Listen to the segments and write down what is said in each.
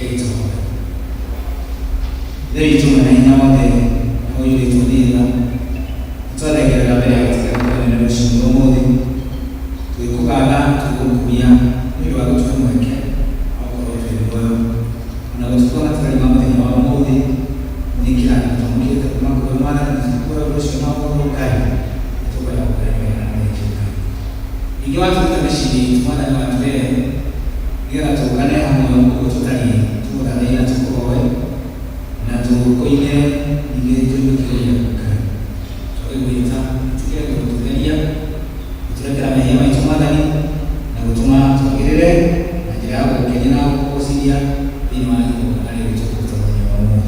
keito dei tumana de hoy de tunila toda que la vera que en el segundo modo tu kugala tu kumia ni wa tu mweke au kwa hivyo na kutoka katika mambo ya modo ni kila mtu kama kwa maana ni kwa roshona kwa kai kutoka kwa ikiwa tutameshini tumana na watu gira tukane hamu kututani tumana ina tukowe na tukoine inge tukiya kwa kuita tukiya kututania tutakira mahema tumana ni na kutuma tukirele na jira hapo kenya kwa sidia ni mali kwa ale kutoka kwa Mungu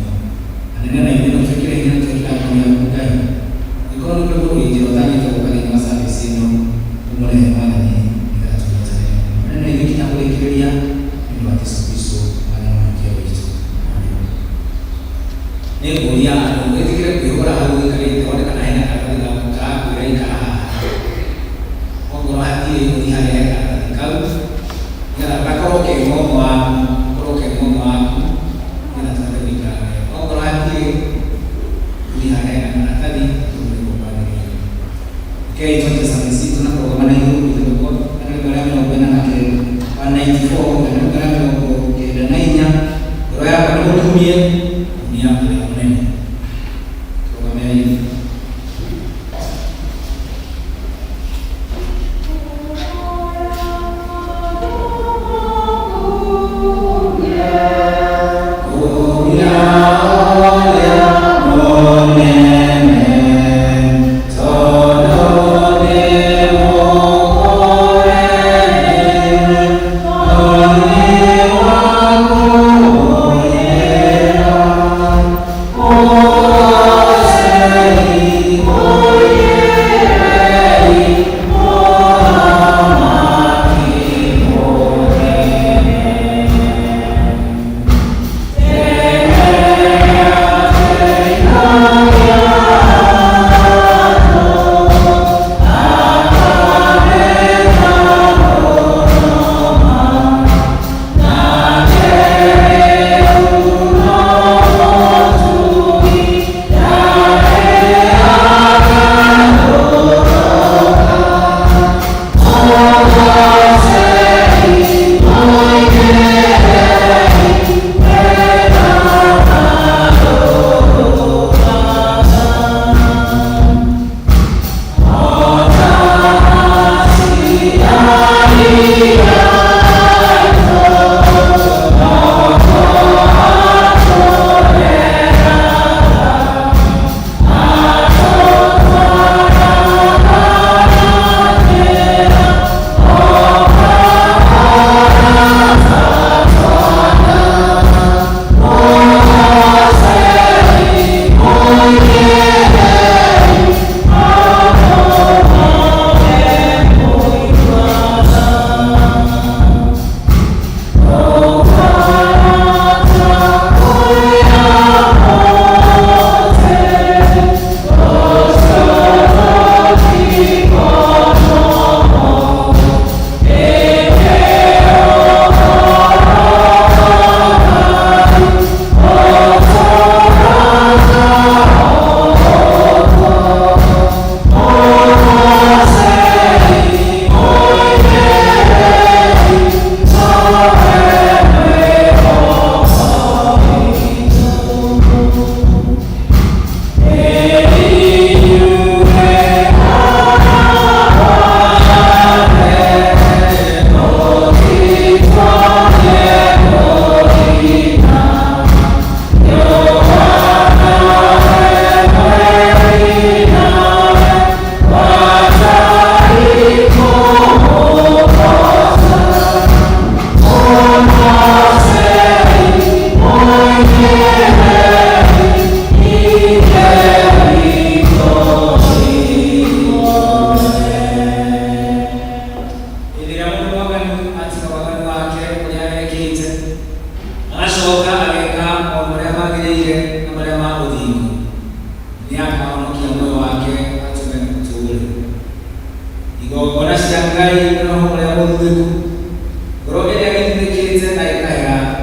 anena na ndio tukira ina tukira kwa Mungu ikono kwa hiyo ndio tani kwa ni masafi sino umole mwana ni na hivi kinakulekelea ni Yesu Kristo anamwambia wetu ni kulia ndio kile hapo kale ndio kana haina katika kukaa kuiraika kwa hadi ni hali ya katika ya bakoroke momo hapo na tadabika kwa hadi ni hali ya katika okay tuanze sisi tunapo maana hiyo itakuwa kana upenda na kile 194 kana kwa kile nainya roya kwa kutumie ni hapo neno kwa maana hiyo Shanghai kuna mmoja wa mtu. Roho yake ni kile tena ikaya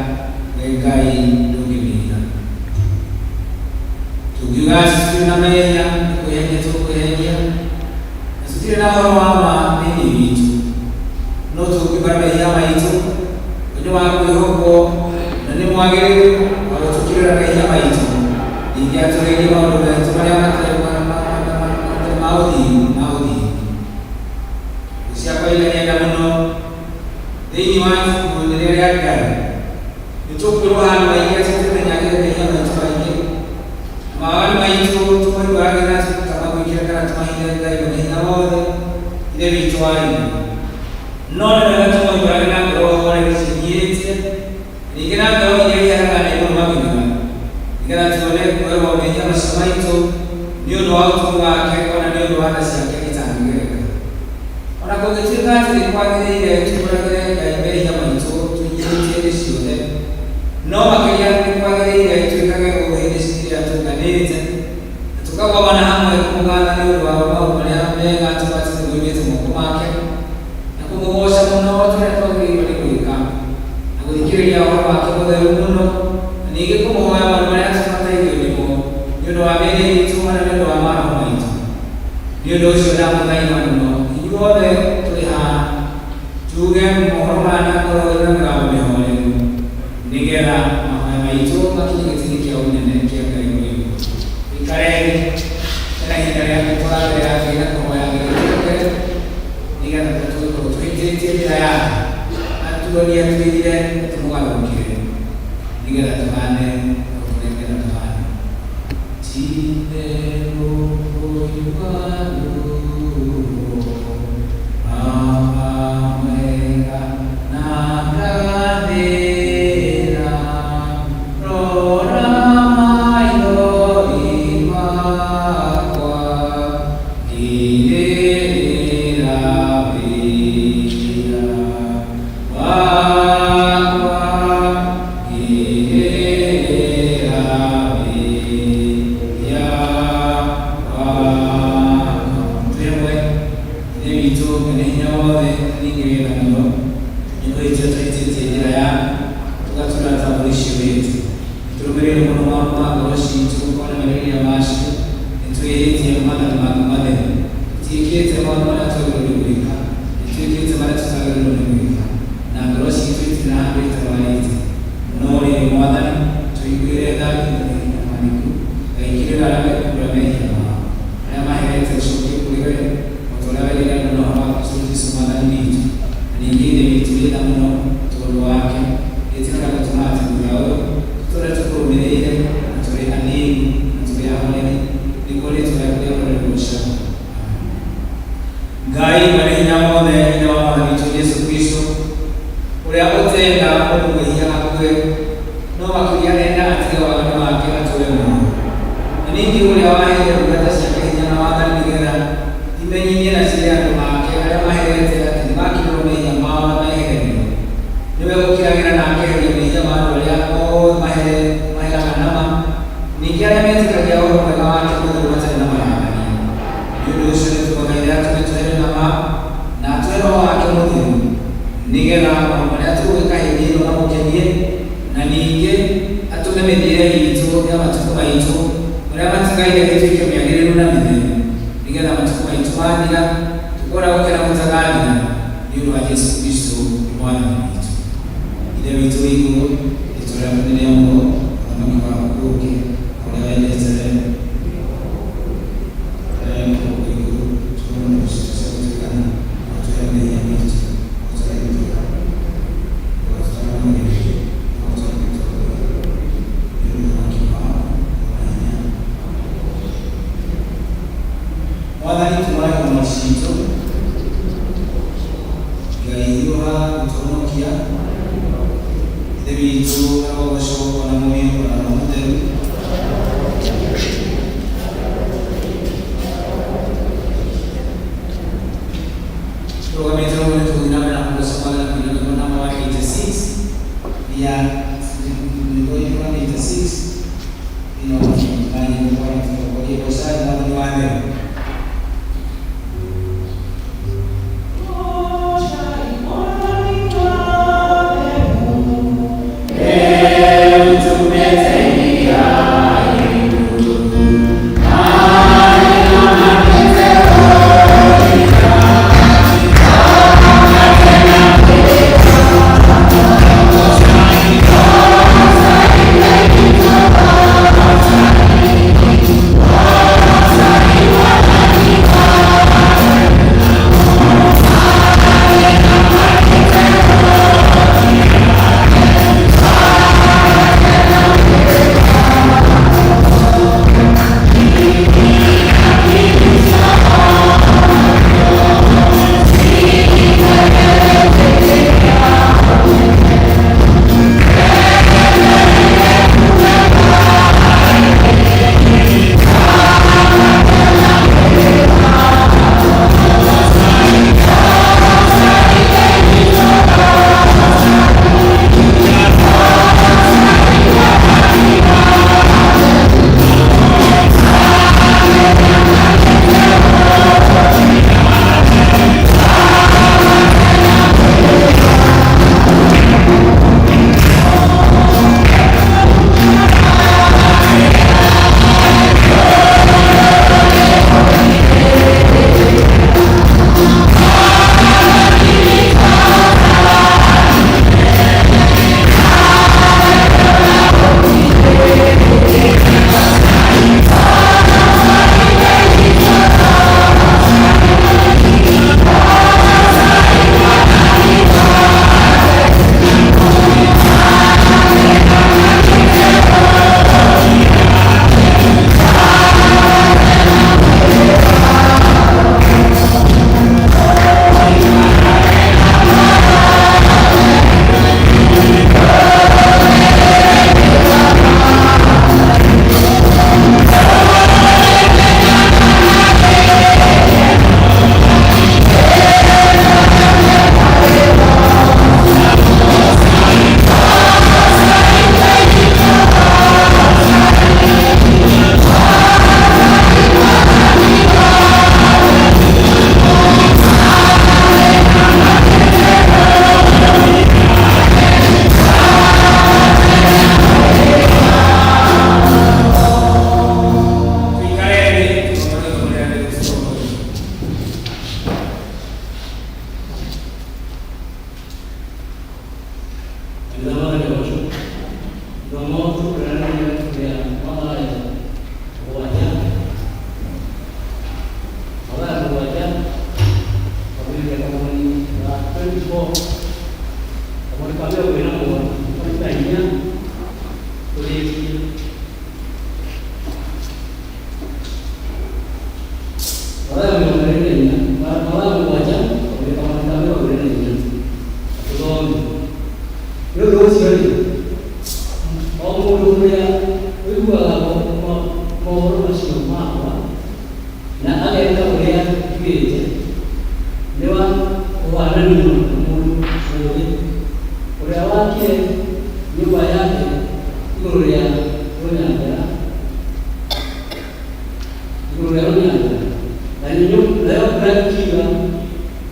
bihugu na ni mwagire abatukirira kaya maito ingia turege maundu metu maria maudi usiakwa ile nyenda muno thĩinĩ wa ibuku rĩrĩa rĩa Ngai nĩtũkwĩrwo handũ haingĩ tũmenyagĩrĩra kaya maitũ maingĩ mawani maitũ tũmaiguagĩra tũkaba gwĩkĩra kana tũmahithe Ngai mwene hinya wothe ithe witũ warĩ no nĩ wega tũmaiguagĩra ngoro hore gĩcinyĩtie ningĩ na ngoro iria iharaga na igũrũ maguĩra nĩgetha tuone kuoerwo mehia macio maitũ nĩ ũndũ wa ũtugi wake ona nĩ ũndũ wa tha ciake itangĩgereka. Ona kũngĩtuĩka atĩ nĩ kwagĩrĩire tũkũragĩre Ngai mehia maitũ tũnyihĩtie thĩ ciothe, no makĩria nĩ kwagĩrĩire twĩkage ũguo hĩndĩ ciria tũnganĩte na tũkagomana hamwe kũmũgatha nĩ ũndũ wa maũndũ marĩa mega tũbatĩte moimĩte moko make na kũmũgoca mũno tũrĩa twagĩrĩirwo nĩ gwĩka na gũthikĩrĩria ũhoro wake mũtheru mũno na ningĩ kũmũhoya maũndũ marĩa tũbatairwo nĩmo nĩ ũndũ wa mĩĩrĩ itũ na nĩ ũndũ wa maroho maitũ. Nĩ ũndũ ũcio ndamũthaitha mũno inyuothe tũrĩ haha tuge mohoro maya na ngoro na mĩgambo mĩhoreru nĩgetha mahoya maitũ makinye gĩtĩ-inĩ kĩa ũnene kĩa Ngai mũigũ. Ikareni hena ihinda rĩa gũtwarĩra Ngai na kũhoya gĩgĩtũke nĩgetha tũkorwo twĩkĩrĩtie njĩra yake na tuonie twĩrire tũmũgarũrũkĩre nĩgetha tũhane ũtũrengera tũhane Ngai mwene hinya wothe thĩinĩ wa Mwathani witũ Yesu Kristo ũrĩa ũtenda mũndũ mwĩhia hakuhĩ no makĩria enda atige waganu wake atũũre muoyo na ningĩ ũrĩa waheire ndungata ciake hinya na wathani nĩgetha imenyithie na ciĩre andũ ake arĩa maherete atĩ nĩmakinyĩrwo mehia mao na mehererio nĩwe gũkĩragĩra na akeheria mehia ma andũ arĩa othe maheraga nama ningĩ arĩa metĩkagia ũhoro mwega wake mũtheru matarĩ na marakania. Nĩ ũndũ ũcio nĩtũmũthaithaga tũgĩtũhere na atũhe Roho wake mũtheru nĩgetha maũndũ marĩa tũgwĩka hĩndĩ ĩno mamũkenie na ningĩ atũme mĩthiĩre itũ ya matukũ maitũ marĩa matigaire gĩtuĩke mĩagĩrĩru na mĩtheru nĩgetha matukũ maitũ mathira tũkona gũkena gũtaganĩra nĩ ũndũ wa Yesu Kristo Mwathani witũ. Ithe witũ wĩ igũrũ rĩĩtwa rĩaku nĩ rĩamũrwo ũthamaki waku ũũke ũrĩa wendete Mwathani tũmaraga ng'ano citũ igaithũra gũtũhonokia ithe witũ arogocwo na muoyo na Roho Mũtheru tũrũgamĩte ũguo nĩtũgũthiĩ na kũgoca Mwathani kũina rwĩmbo namba 186 ya rwĩmbo 186 ino kĩmũkani gũkorwo tũtongoria gũcaria Mwathani wa mbere. Thank you. uria wiguaga mohoro macio makwa na ageka uria twite nĩ wa kũharanio na mũndũ ũrĩ ũrĩa wakire nyũmba yake igũrũ rĩa rũnyanjara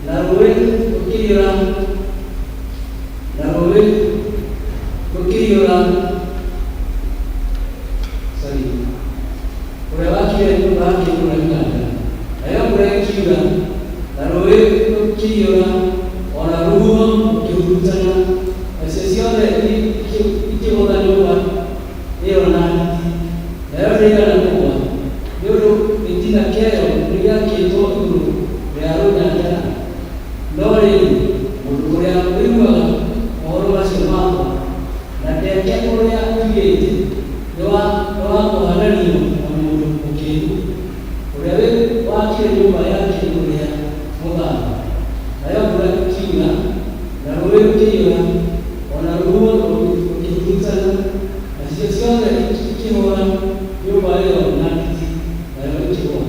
na nayo mbura ĩkiura na rũĩ rũkĩiyũra ũrĩa wakire nyũmba yake igũrũ rĩa rũnyanjara nayo mbura ĩkiura na rũĩ rũkĩiyũra ona rũhuho rũkĩhurutana nacio ciothe ikĩgũtha nyũmba ĩyo na hiti nayo ndĩigana kũgũa nĩ ũndũ gĩtina kĩayo nĩgĩakĩtwo igũrũ rĩa rũnyanjara. No rĩrĩ mũndũ ũrĩa wĩiguaga mohoro macio makwa na ndeke ũrĩa oigĩte nĩ wa kũharanio na mũndũ mũkĩĩgu ũrĩa wakire nyũmba yake igũrũ rĩa mũthanga nayo mbura ĩkiura na rũĩ rũkĩiyũra ona rũhuho rũkĩhurutana nacio ciothe ikĩhũra nyũmba ĩyo na hiti nayo ĩkĩgũa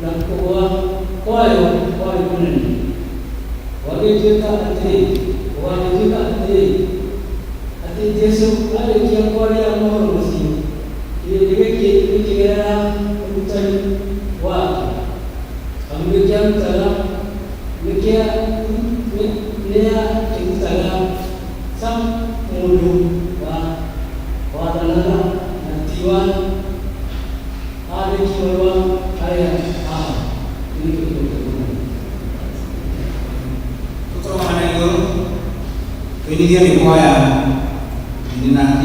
na kũgũa kwayo kwarĩ kũnene gwagĩtuĩka atĩ Jesũ arĩkia kwaria mohoro macio kĩrĩndĩ gĩkĩ gĩkĩgerera ũrutani wake amu nĩkĩarutaga sa mũndũ wathanaga na tiwa andĩki marũa arĩa Ini dia dikwaya dina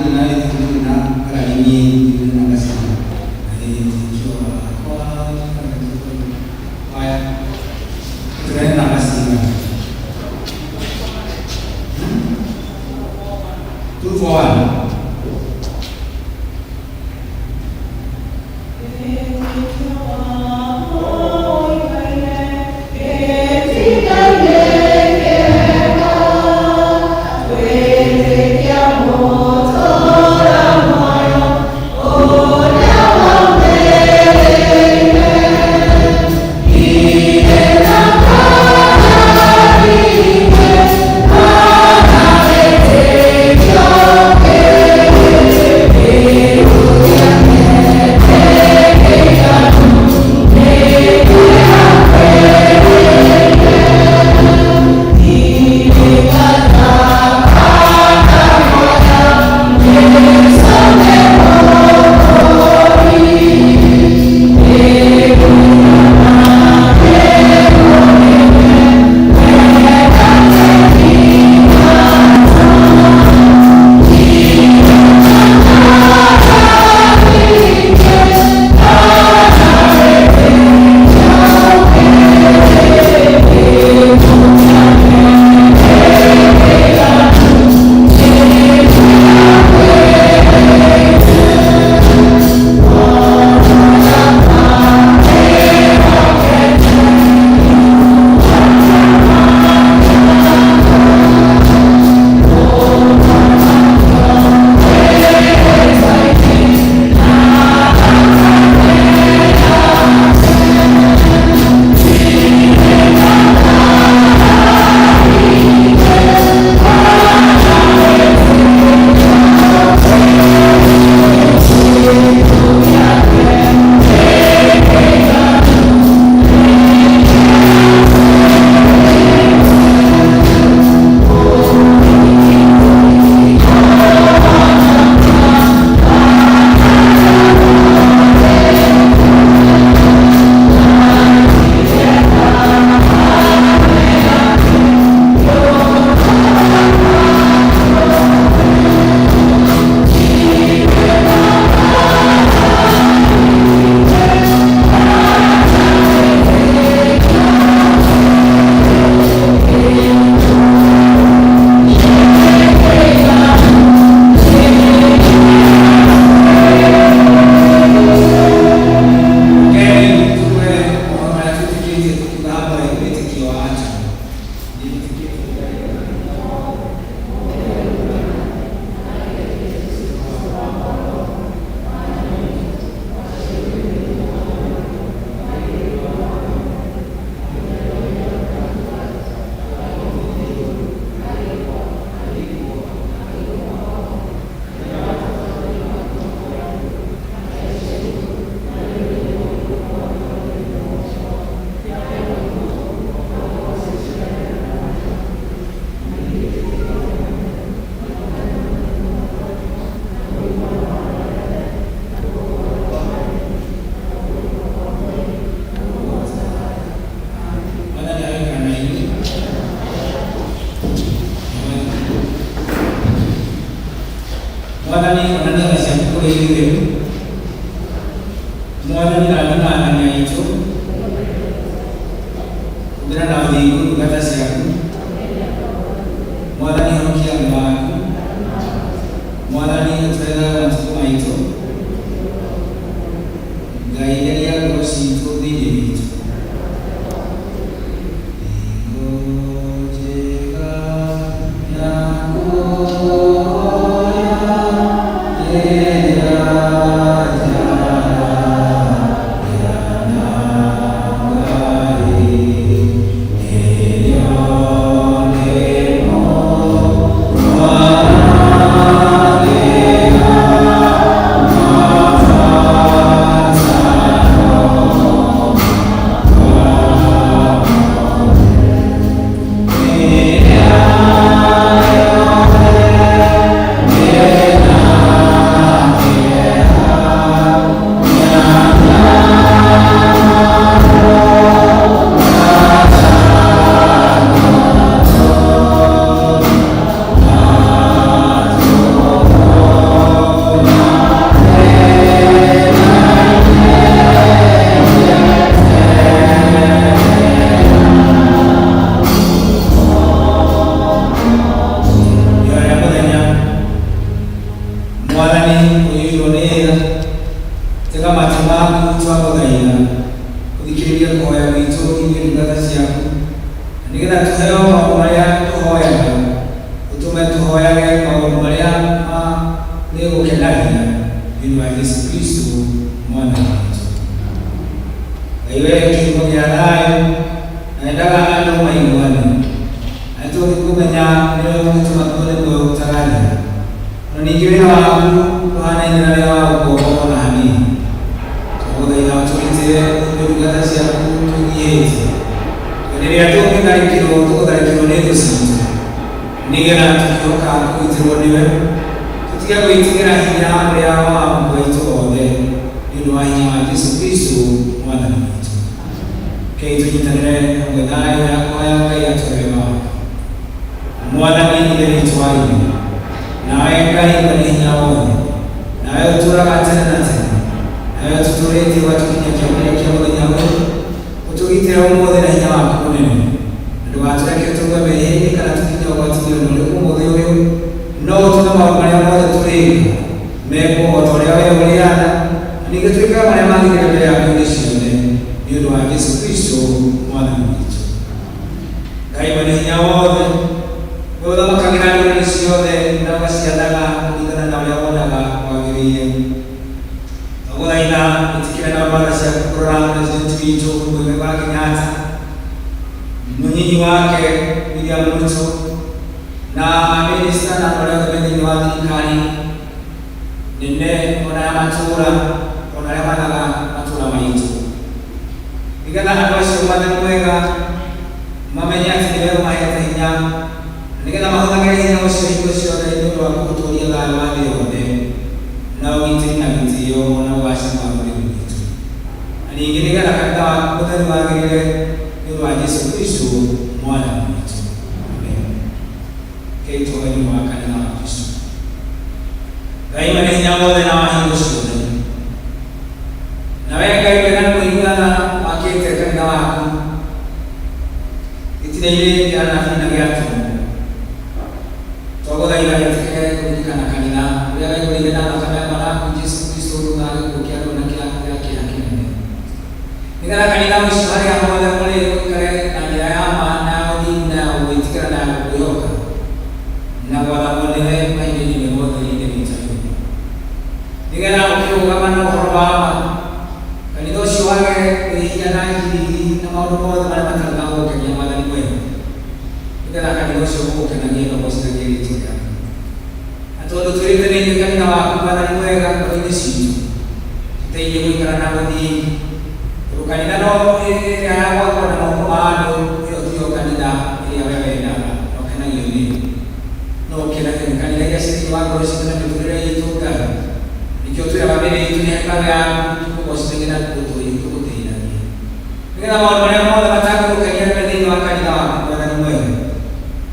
karani dina kasih ini coba kwaya keren nakasih tu kawan Yeah. mwathani onania ciaku kũrĩ ithuĩ rĩu. Mwathani rathima athani aitũ kũmĩra na ũthingu ndungata ciaku. Mwathani honokia andũ aku. Mwathani ũtũheaga matukũ maitũ. Ngai theria ngoro citũ thĩinĩ witũ.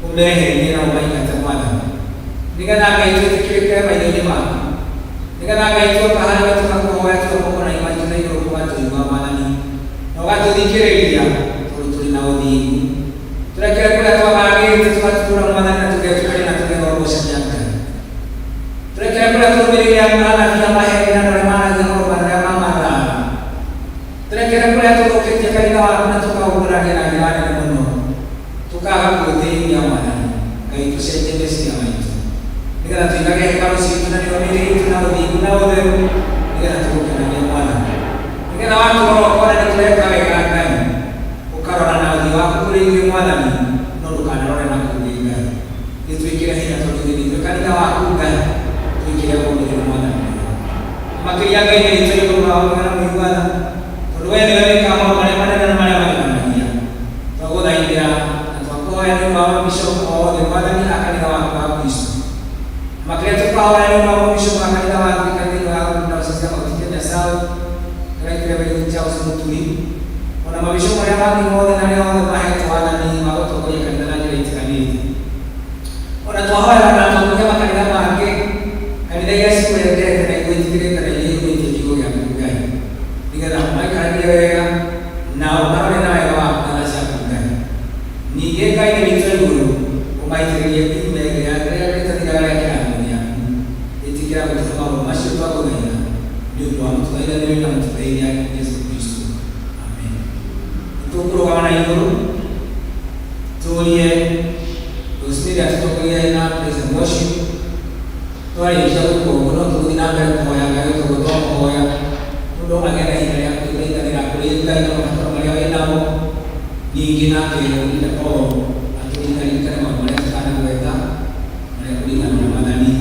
Kumbe hili na umaika tamana. Nika na kaito tuweke maeneo mako nikana ito kahana tukakuhoya tukakona imani tunayo kwa watu wa manani na watu dikiriria tuli na odi turakira kula kwa bagi tukakura manani na tukakira na tukakosha nyaka turakira kula tumiria mana ya maheri na ramana ya roba mama turakira kula tukoketia kaina na tukakura na gilani na muno tukahakuti ya manani kaitu sentensi ya maitu nikana tukage kama siku na niwamiri tunarudi kunaobe nikana tukukana ni mwana nikana watu wanaokona nikuleka weka ndani ukarona na udi wako kulingi mwana ni nolukana rone na kulinga nituikira hina tolini tukani wako ngani tuikira kulingi mwana makiria gaine nitoyo kwa wana mwana tuwene wewe kama mwana na mwana tagoda india atakoa ni mama bishop au ni mwana ni akani wako Kristo makreto kwa wale ambao wameshoka katika wapi katika na sasa kwa kitendo sawa katika ile chao sumutuli wana mabisho wale ambao ni moja na leo na haito wana ni maoto kwa katika na ile itikadi wana toa na kwa katika wake katika Yesu kwa ile na kuitikiri na ile kuitikio ya Mungu ningana mai karibia na wale na wale wa na shaka gani ni yeye kai ni mtendo umaitikiri ya ya kutoka maisha yako na ndio tunaenda leo na mtumaini ya Yesu Kristo. Amen. Tukuru wana hiyo tulie usiri atokolia na praise and worship. Tuari kisha kuona tukina mbele kwa ya gayo kutoka kwa ya ndio magana ile ya kuenda na kuenda na kutoka ya nao nyingi na ile kwa atulinda ile kama mwana sana kuenda na kulinda na madani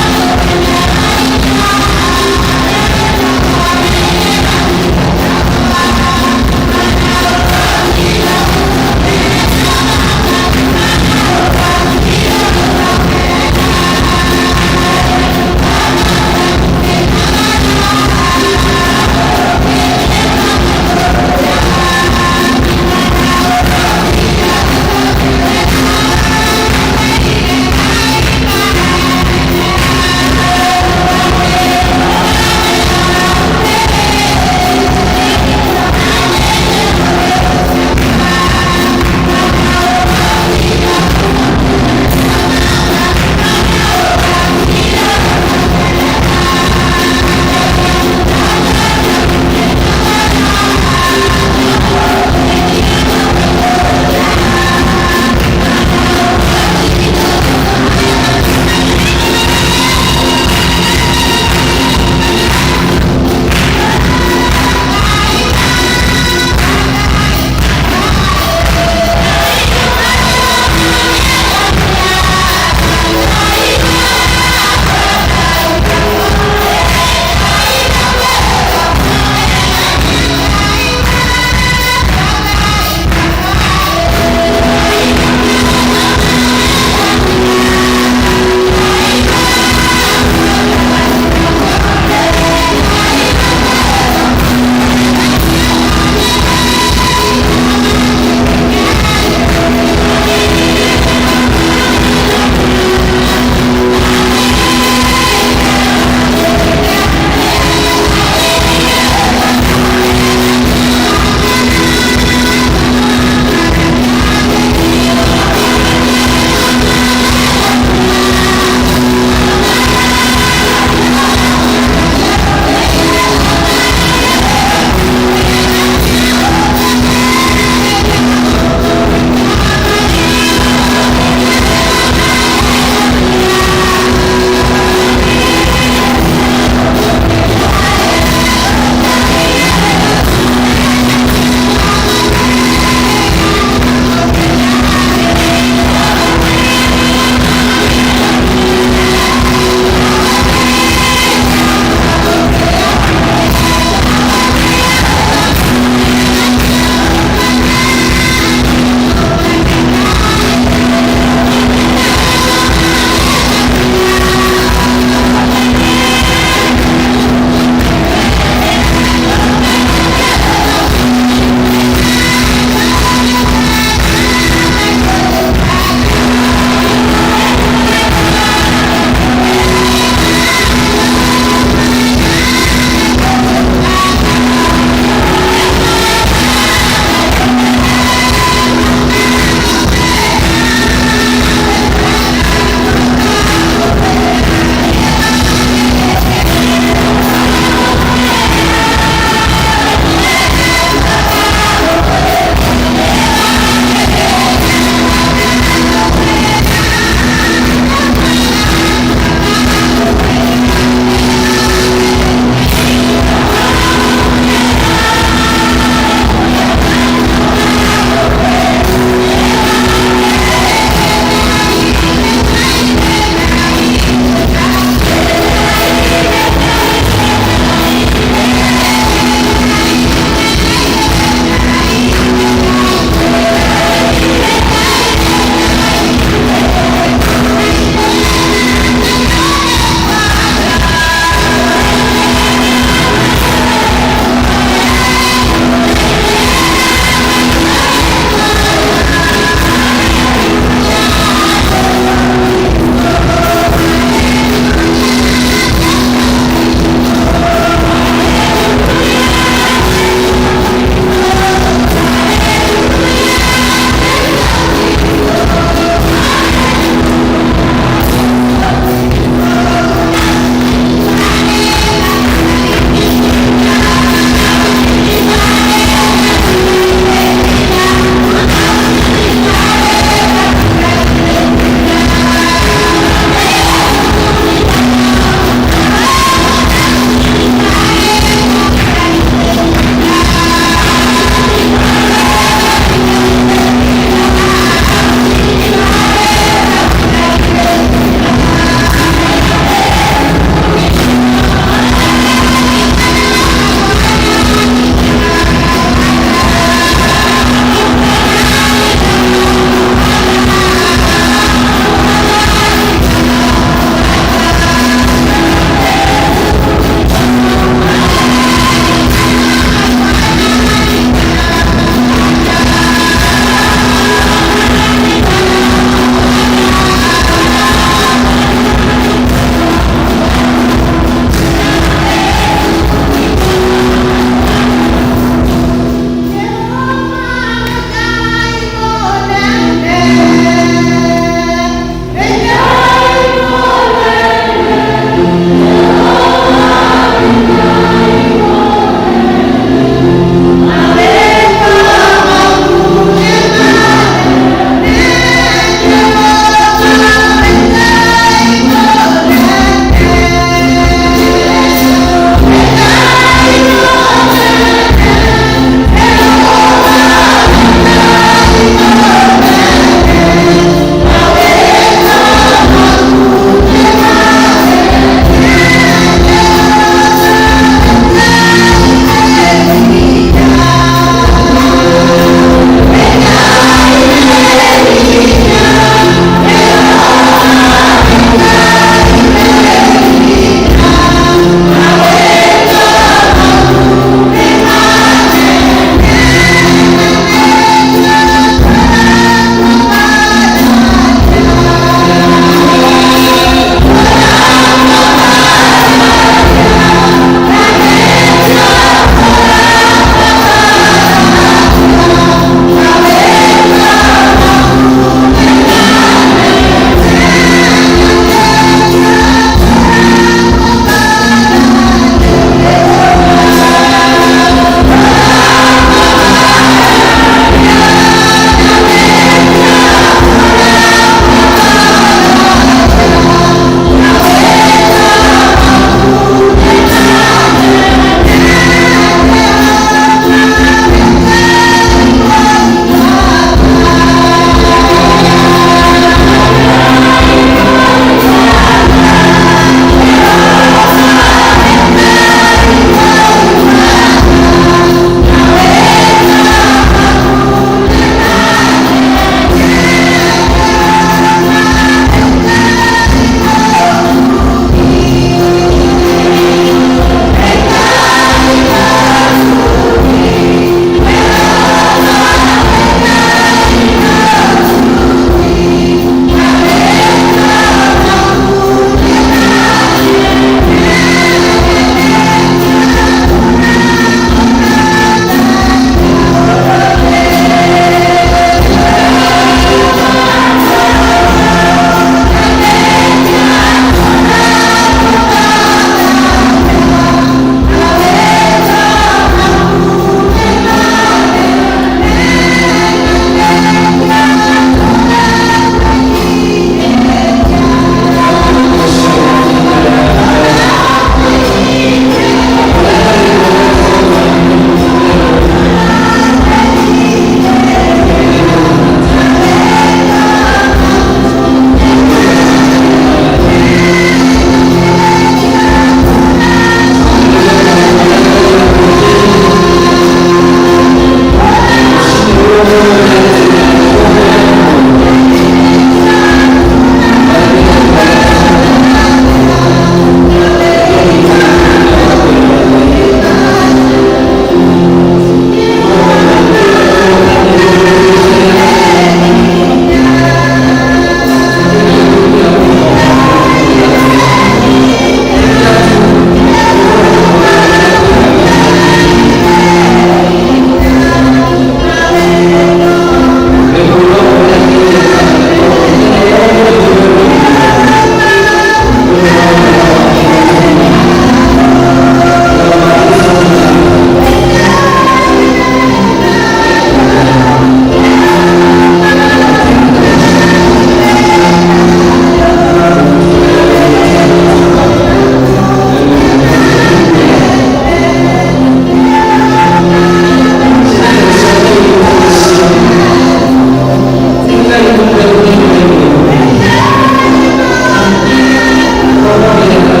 Thank you.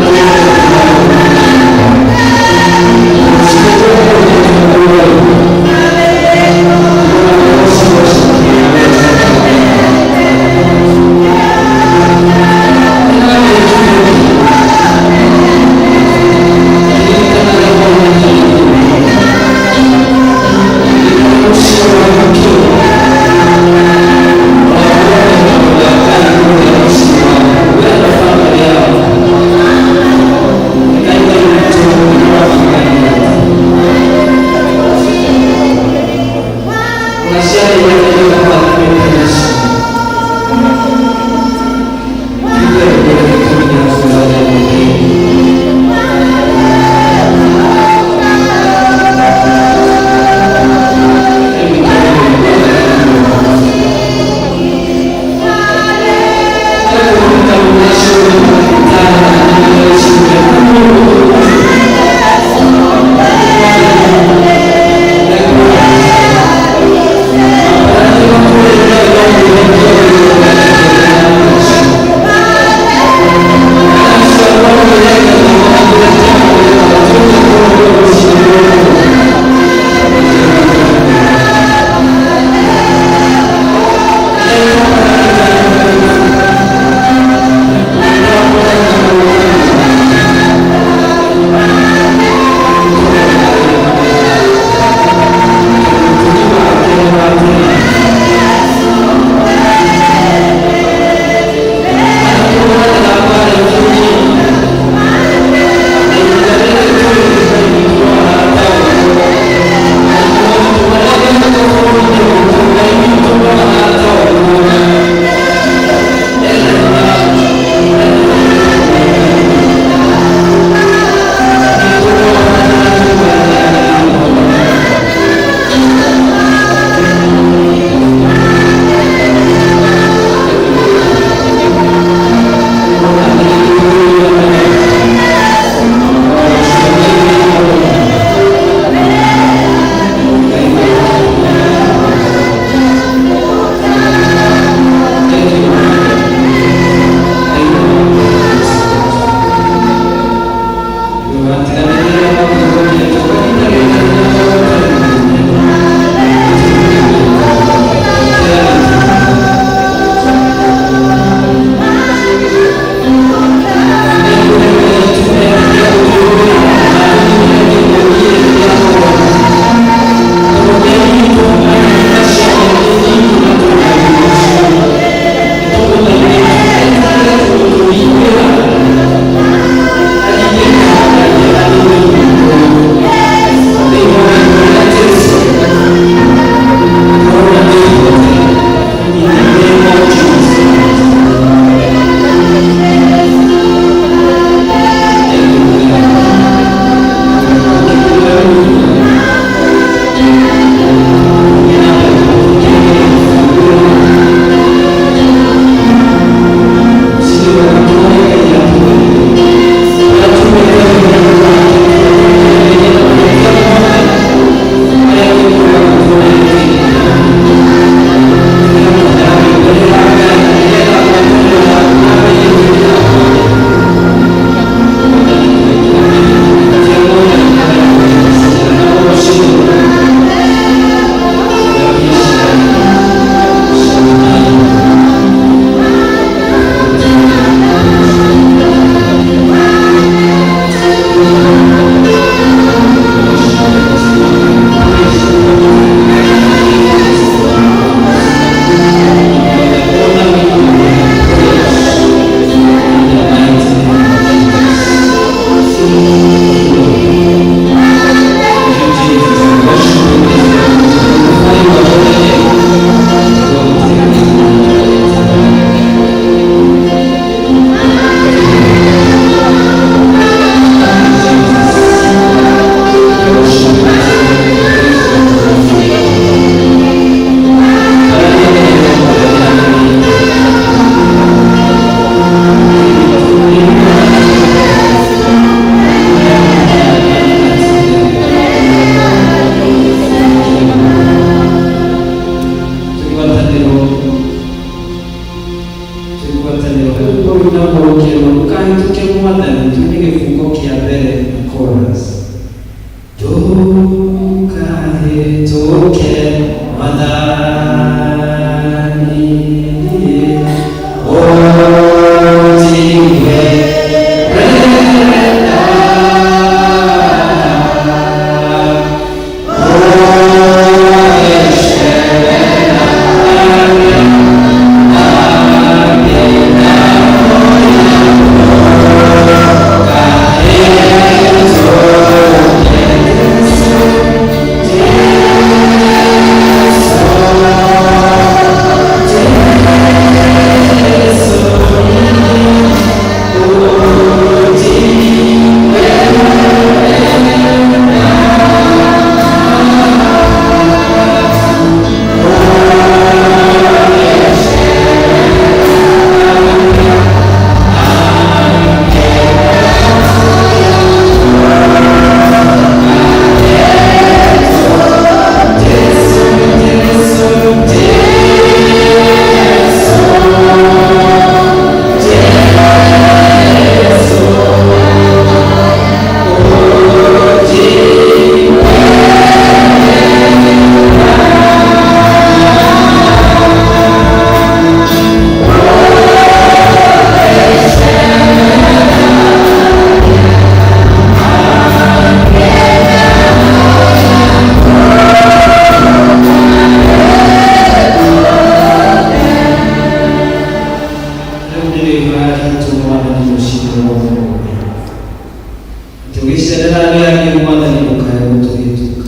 tugicerera rĩangĩ Mwathani mũkae gũtũhĩtũka.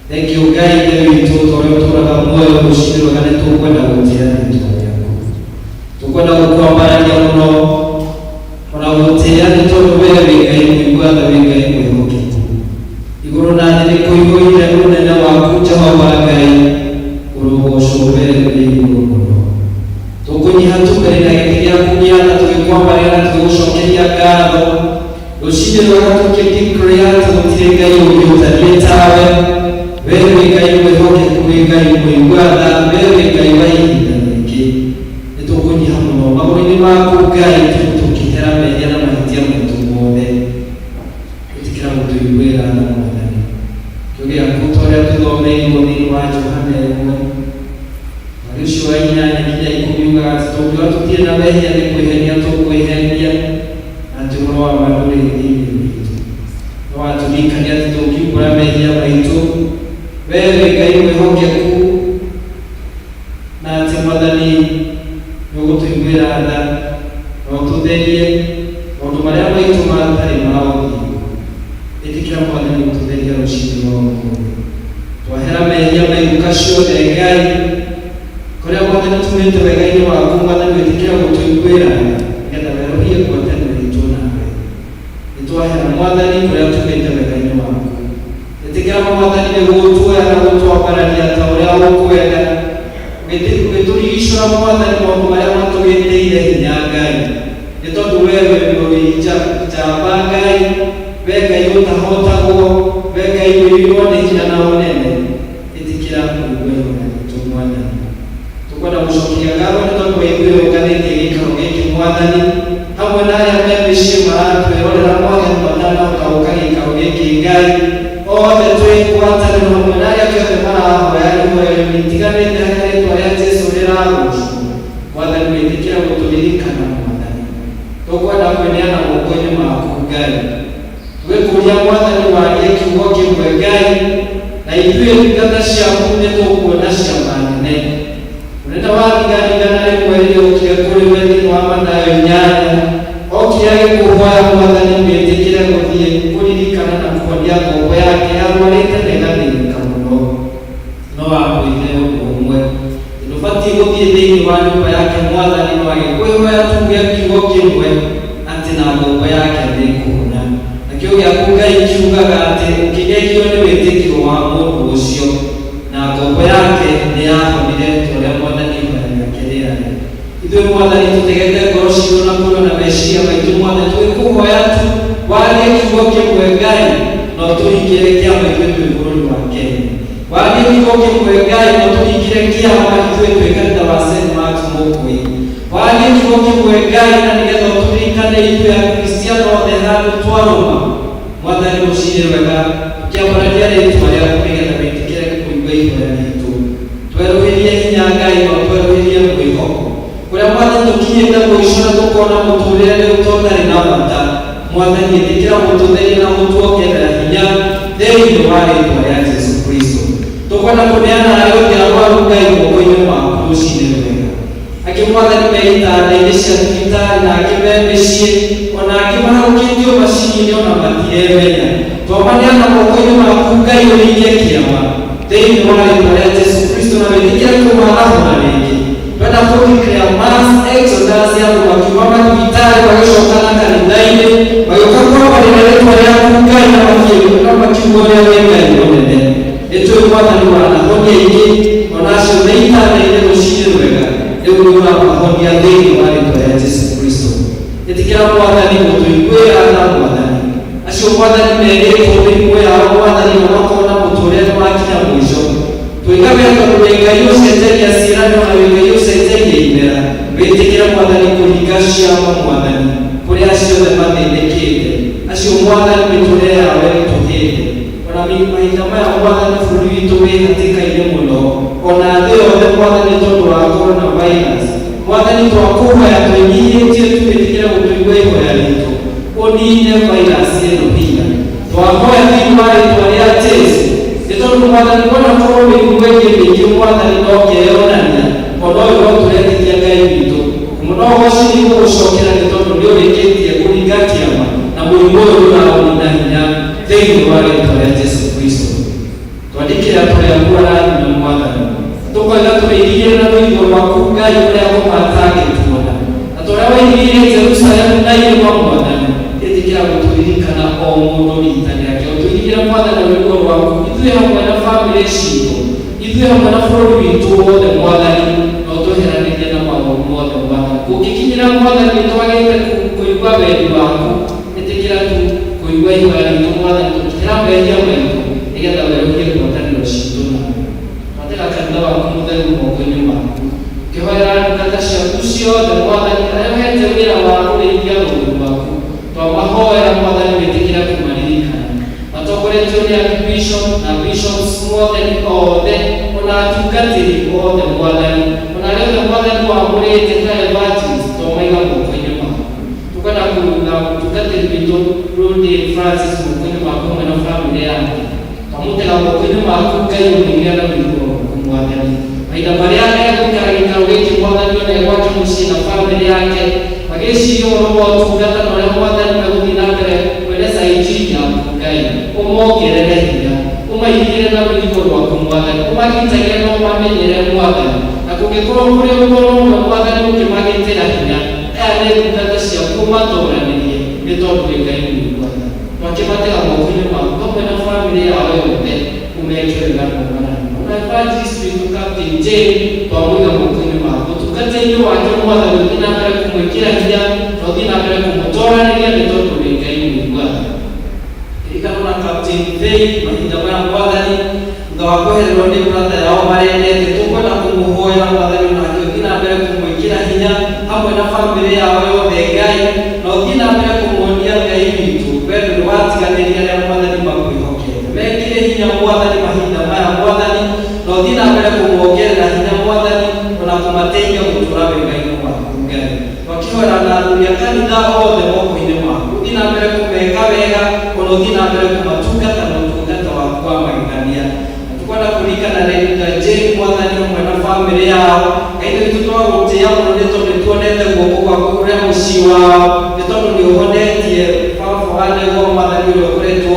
Thengiũ Ngai Ithe witũ tondũ ũtũũraga muoyo gũcinĩrwo nĩ tũkwenda gũtĩĩa rĩĩtwa rĩaku. Tũkwenda gũkwambararia mũno ona gũtĩĩa nĩ tondũ wee wĩ Ngai mũigua-tha, wĩ Ngai mwĩhokeku. Igũrũ na thĩ nĩ kũihũire ũnene waku Jehova Ngai, ũrogocwo wee ũrĩ igũrũ mũno. Tũkũnyiha tũkĩrĩ na gĩtĩ gĩaku gĩa tha tũgĩkwambarĩra na tũgĩgũcokeria ngatho. Rũcinĩ rwega tũkĩ-declare atĩ gũtirĩ Ngai ũngĩ ũtariĩ tawe. Wee wĩ Ngai mwĩhokeku, wĩ Ngai mũigua-tha, wee wĩ Ngai wa ihinda rĩngĩ. Nĩ tũkũnyiha mũno magũrũ-inĩ maku Ngai, tũkĩhera mehia na mahĩtia maitũ mothe. Ĩtĩkĩra gũtũiguĩra tha Mwathani. Kĩo gĩaku ta ũrĩa tũthomeirwo thĩinĩ wa Johana 1 ũcio wa 8 nginya 10 ugaga atĩ tũngiuga tũtirĩ na mehia nĩ kwĩhenia tũkwĩhenia, na atĩ ũhoro wa ma ndũrĩ thĩinĩ witũ. No watũririkania atĩ tũngiumbũra mehia maitũ, wee wĩ Ngai mwĩhokeku, na atĩ Mwathani nĩ ũgũtũiguĩra tha na ũtũtherie maũndũ marĩa maitũ matarĩ ma ũthingu. Ĩtĩkĩra Mwathani gũtũtheria rũcinĩ rwa ũmũthĩ. Twahera mehia maitũka ciothe Ngai, kũrĩa Mwathani tumĩte wega-inĩ waku Mwathani, ĩtĩkĩra gũtũiguĩra nĩgetha werũhie ngwatanĩro itũ nawe. Nĩtwahera Mwathani kũrĩa tumĩte wega-inĩ waku. Ĩtĩkĩra Mwathani nĩ gũtuoya na gũtwambararia ta ũrĩa ũkwenda, ũgĩtũrigicũra Mwathani maũndũ marĩa matũgĩtĩire hinya Ngai, nĩ tondũ wee wĩ njamba Ngai, wee Ngai ũtahotagwo, wee Ngai wĩirwo nĩ hinya na ũnene. Ĩtĩkĩra kũiguĩrwo na itũ Mwathani. Tũkwenda gũcokia ngatho nĩ tondũ wa ithuĩ ũnganĩtie gĩikaro gĩkĩ Mwathani, hamwe na arĩa me mĩciĩ maratwĩrorera Mwathani matanahota gũka gĩikaro gĩkĩ Ngai, othe twĩ ngwatanĩro hamwe na arĩa kĩothe marahoya ihoero itiganĩte harĩa rĩĩtwa rĩa Jesũ rĩragocwo. Mwathani wĩtĩkĩra gũtũririkana Mwathani. Tũkwenda kwĩneana moko-inĩ maku Ngai, twĩkũria Mwathani warie kiugo kĩmwe Ngai, na ithuĩ ndungata ciaku nĩ tũkuona ciama nene. Ũnene wa thigana rĩmwe rĩrĩa ũkire kũrĩ we thĩinĩ wa Mathayo 8, okire agĩkũhoya Mwathani wĩtĩkĩre gũthiĩ kũririkana na kuonia ngombo yake arwarĩte na ĩgathĩnĩka mũno. No akwĩrire ũndũ ũmwe, ndũbatiĩ gũthiĩ thĩinĩ wa nyũmba yake Mwathani, no agĩkwĩhoya tuge kiugo kĩmwe atĩ na ngombo yake nĩĩkũhona. Nakĩo gĩaku Ngai kiugaga atĩ ũkĩgegio nĩ wĩtĩkio wa mũndũ ũcio, na ngombo yake nĩyahonire ta ũrĩa Mwathani ihoya rĩake rĩarĩ. Ithuĩ Mwathani tũtegete ngoro ciitũ na kũrwo na meciria maitũ Mwathani, twĩkũhoya tu warie kiugo kĩmwe Ngai, no tũhingĩre kĩama ithuĩ twĩ bũrũri wa Kenya. Warie kiugo kĩmwe Ngai, no tũhingĩre kĩama ithuĩ twĩ kanitha wa St. Mark's Mũkũi. Warie kiugo kĩmwe Ngai, na nĩgetha tũririkane ithuĩ Akristiano othe handũ twarũma Mwathani rũcinĩ rwega, tũkĩambararia rĩĩtwa rĩaku nĩgetha wĩtĩkĩre kũigua ihoya ritũ. Twerũhĩrie hinya Ngai, no twerũhĩrie mwĩhoko. Kũrĩa Mwathani tũkinyĩte mũico na tũkona mũtũũrĩre rĩu tũtarĩ na bata, Mwathani ĩtĩkĩra gũtũtheria na gũtuongerera hinya thĩinĩ wa rĩĩtwa rĩa Jesũ Kristo. Tũkwenda kũneana arĩa othe arũaru Ngai moko-inĩ maku rũcinĩ rwega. Angĩ Mwathani me itanda-inĩ cia thibitarĩ, na angĩ me mĩciĩ, ona angĩ maharũkĩtio macini-inĩ ona matiremenya. Twamaneana moko-inĩ maku Ngai, ũringe kĩama thĩinĩ wa rĩĩtwa rĩa Jesũ Kristo, na wĩtĩkĩre kũmarahũra rĩngĩ. Twenda kũrikĩra mass exodus ya andũ makiuma mathibitarĩ magĩcoka na kanitha-inĩ, magĩũka kwambarĩra rĩĩtwa rĩaku Ngai, na makiuga ũrĩa wĩ Ngai mũnene. Nĩtũĩ Mwathani wanahonia aingĩ, ona acio me itanda-inĩ rũcinĩ rwega, rĩu nĩ ũramahonia thĩinĩ wa rĩĩtwa rĩa Jesũ Kristo. Ĩtĩkĩra Mwathani gũtũiguĩra tha Mwathani. Acio Mwathani merĩtwo mĩrimũ yao Mwathani, onakorwo na mũtũũrĩre wakinya mũico. Twĩkaga tondũ wĩ Ngai ũcenjagia ciĩranĩro na wĩ Ngai ũcenjagia imera. Wĩtĩkĩre Mwathani kũhinga ciama Mwathani kũrĩa ciothe mathĩnĩkĩte. Acio Mwathani mĩtũũrĩre yao ĩritũhĩte. Ona mahinda maya Mwathani bũrũri witũ wĩ hatĩka-inĩ mũno, ona thĩ yothe Mwathani tondũ wa coronavirus. Mwathani twakũhoya twĩnyihĩtie, twĩtĩkĩre gũtũigua ihoya ritũ, ũniine virus ĩno hinya. Twahoya thĩinĩ wa rĩĩtwa rĩa Jesũ, nĩ tondũ Mwathani wona korwo mĩrimũ ĩngĩ mĩingĩ Mwathani ndongeyonania, ona ũyũ no tũretĩkia Ngai witũ. No ũcio nĩ gũgũcokera nĩ tondũ nĩ ũrĩkĩtie kũringa kĩama, na mũrimũ ũyũ tunaye kwa mwathani etikira guturirikana o mundu rita riake uturirikira mwathani uriko rwaku ithuĩ hamwe na bamĩrĩ citũ ithuĩ hamwe na bũrũri witũ wothe mwathani no tweheranĩrie na maũndũ mothe mwathani kũngĩkinyĩra mwathani nĩtwagĩte kũigua wendi waku etikira tu kũigua ihoya ritũ mwathani tũkĩra mehia maitũ nĩgetha werũhie ngwatanĩro citũ nawe twatĩra kanitha waku mũtheru moko-inĩ maku ũkĩhoera ndungata ciaku ciothe mwathani arĩa ũhete wĩra wa kũrĩithia rũũru rwaku twamahoera mwathani wĩtĩkĩra kũmaririkana matongoretio nĩ Archbishop na bishops mothe othe ona atungatĩri othe mwathani ona arĩa othe mwathani wamũrĩte ta evangelist twamaiga moko-inĩ maku tũkwenda kũruga mũtungatĩri witũ Rudy Francis moko-inĩ maku hamwe na bamĩrĩ yake twamũtega moko-inĩ maku Ngai ũmĩgĩa na wĩiguo mwathani mahinda marĩa egũikara gĩikaro gĩkĩ mwathani ona egwake mũciĩ na bamĩrĩ yake magĩciria ũhoro wa ũtungata na ũrĩa mwathani megũthiĩ na mbere kwendeca injili yaku Ngai ũmongerere hinya ũmaigĩre na rũthingo rwaku mwathani ũmagitagĩre na ũmamenyere mwathani na kũngĩkorwo kũrĩ ũhoro ũmwe mwathani ũkĩmagitĩra hinya aya nĩ ndungata ciaku matũũranĩrie nĩ tondũ wĩ Ngai wĩiguaga twakĩmatĩga moko-inĩ maku hamwe na bamĩrĩ yao yothe ũmekĩre wega mwathani ona evangelist witũ Captain Jane twamũiga moko-inĩ maku ũtungata-inĩ wake mwathani ũthiĩ na mbere kũmwĩkĩra hinya na ũthiĩ na mbere kũmũtũũranĩria nĩ tondũ wĩ Ngai wĩiguaga ririkana na Captain Faith mahinda maya mwathani thutha wa kwehererwo nĩ brother yao marendete tũkwenda kũmũhoera mwathani onake ũthiĩ na mbere kũmwĩkĩra hinya hamwe na bamĩrĩ yao yothe Ngai na ũthiĩ na mbere kũmuonia Ngai witũ wendo nĩwatiganĩria arĩa mwathani makwĩhokete mekĩre hinya mwathani mahinda maya mwathani na ũthiĩ na mbere kũmuongerera hinya mwathani ona kũmateithia gũtũũra wega-inĩ waku Ngai twakĩhoera na athuri a kanitha othe moko-inĩ maku ũthiĩ na mbere kũmeka wega ona ũthiĩ na mbere kũmatungata na ũtungata waku wa magegania na tũkwenda kũririkana Reverend Jane mwathani hamwe na bamĩrĩ yao Ngai witũ twagũtĩĩa mũno nĩ tondũ nĩtuonete guoko gwaku kũrĩa mũciĩ wao nĩ tondũ nĩũhonetie baba wa Ndegwa mwathani ũrĩa ũkoretwo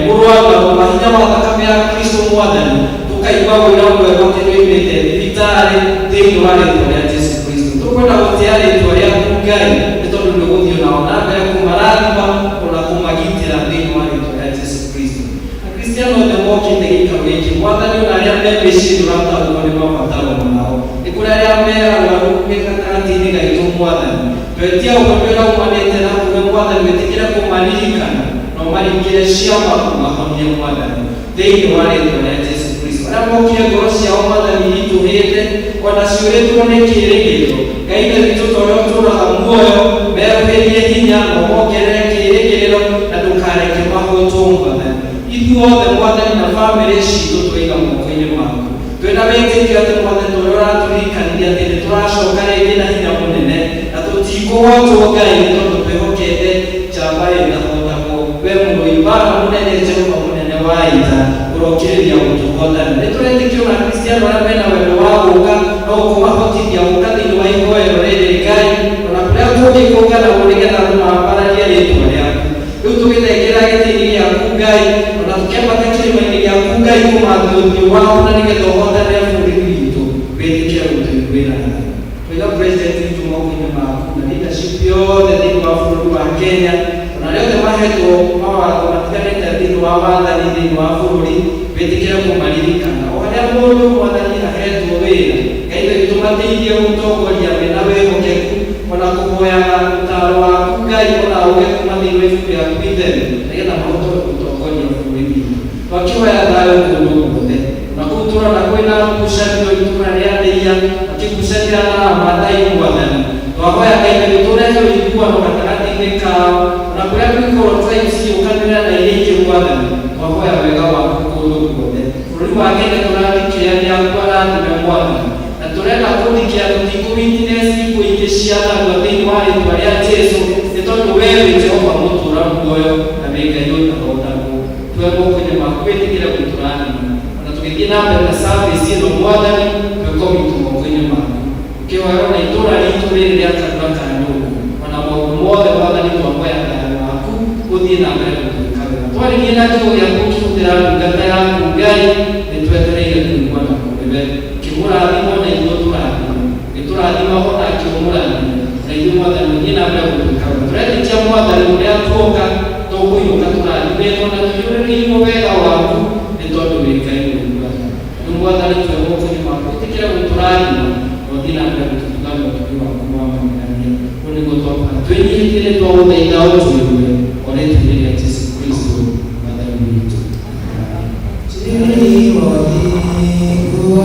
mũrũaru mahinya ma thakame ya Kristo mwathani tũkaigua wĩra mwega atĩ nĩoimĩte thibitarĩ thĩinĩ wa rĩĩtwa rĩa Jesũ Kristo tũkwenda gũtĩĩa rĩĩtwa rĩaku Ngai nĩ tondũ nĩũgũthiĩ nao na mbere kũmarathima ona kũmagitĩra thĩinĩ wa rĩĩtwa rĩa Jesũ Kristo akristiano othe mokĩte gĩikaro gĩkĩ mwathani ona arĩa me mĩciĩ ũrataũkwo nĩ mabataro mao nĩ kũrĩ arĩa me arũaru gatagatĩ-inĩ gaitũ mwathani twetia ũhoro ũrĩa umanĩte nakuo mwathani wĩtĩkĩre kũmaririkana na ũmaringĩre ciama kũmahonia mwathani thĩinĩ wa rĩĩtwa rĩa Jesũ Kristo arĩa mokire ngoro ciao mwathani itũhĩte ona ciũrĩtwo nĩ kĩĩrĩgĩrĩro Ngai witũ ta ũrĩa ũtũũraga muoyo merũhĩrie hinya na ũmongerere kĩĩrĩgĩrĩro na ndũkareke mahũtwo mwathani ithuothe mwathani na bamĩrĩ citũ twaiga moko-inĩ maku twĩna wĩtĩkio atĩ mwathani ũrĩa ũratũririkanirie atĩ nĩtũracoka rĩngĩ na hinya mũnene na tũtikũhotwo Ngai nĩ tondũ twĩhokete njamba ĩtahotagwo we mũrũi mbara mũnene Jehova mũnene wa ita ũrokĩrĩria gũtũhotana nĩtũretĩkio na akristiano arĩa mena wendo wa gũũka no ũkũmahotithia gũũka thĩinĩ wa ihoero rĩrĩ Ngai ona kũrĩa kũngĩkũnganagwo nĩgetha andũ mambararie rĩĩtwa rĩaku rĩu tũgĩthengera gĩtĩ-inĩ gĩaku Ngai ona tũkĩambata kĩrĩma-inĩ gĩaku Ngai kũmathia ũthiũ wao na nĩgetha ũhotane bũrũri witũ wĩtĩkĩre gũtũiguĩra twĩga president witũ moko-inĩ maku na leadership yothe thĩinĩ wa bũrũri wa Kenya ona arĩa othe mahetwo mawatho matiganĩte thĩinĩ wa wathani thĩinĩ wa bũrũri wĩtĩkĩre kũmaririkana o harĩa mũndũ mwathani ahetwo wĩra Ngai witũ mateithie gũtongoria mena wĩhokeku ona kũhoyaga ũtaaro waku Ngai ona ũge kuma thĩinĩ wa ibuku rĩaku itheru nĩgetha mahote gũtongoria bũrũri witũ twakĩhoya thayũ kũndũ guothe na kũu tũrona kwĩna ngucanio itũra rĩa Ndeiya makĩgucanĩra na Maathai mwathani twahoya Ngai witũ ũrehe ũiguano gatagatĩ-inĩ kao na kũrĩa kwĩkorwo tribes ciũkanĩrĩra na iria ingĩ mwathani twahoya wega waku kũndũ guothe bũrũri wa Kenya tũrathikĩrĩria arathime mwathani na tũrenda kũthikĩra tũtikũwitness kũingĩ ciathanwo thĩinĩ wa rĩĩtwa rĩa Jesũ nĩ tondũ wee wĩ Jehova mũtũũra muoyo na wĩ Ngai ũtahotagwo twĩ moko-inĩ maku wĩtĩkĩre gũtũrathima ona tũgĩthiĩ na mbere na service ĩno mwathani twĩko witũ moko-inĩ maku ũkĩhoera na itũũra ritũ rĩrĩ rĩa Karura ka Nyũngũ ona maũndũ mothe mwathani twahoya thayũ waku gũthiĩ na mbere gũtwĩka wega twarĩrie na kiugo gĩaku ũkĩhũthĩra ndungata yaku Ngai nĩtwetereire kũiguana kũrĩ we kĩmũrathimo na ithuĩ tũrathima nĩtũrathima ona akĩmũrathima na ithuĩ mwathani gũthiĩ na mbere gũtwĩka wega uria twoka tukuiuka turathimĩtwo na tũiyũrĩrĩirwo wega waku nĩ tondũ wĩ Ngai mũigua. Rĩu Mwathani twĩ moko-inĩ maku ĩtĩkĩra gũtũrathima na ũthiĩ na mbere gũtũtuga ũtugi waku wa magegania. Ũguo nĩguo twakũra twĩnyihĩtie nĩ twagũthaitha ũtũigue o rĩĩtwa rĩa Jesũ Kristo Mwathani witũ. Kwa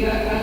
Kira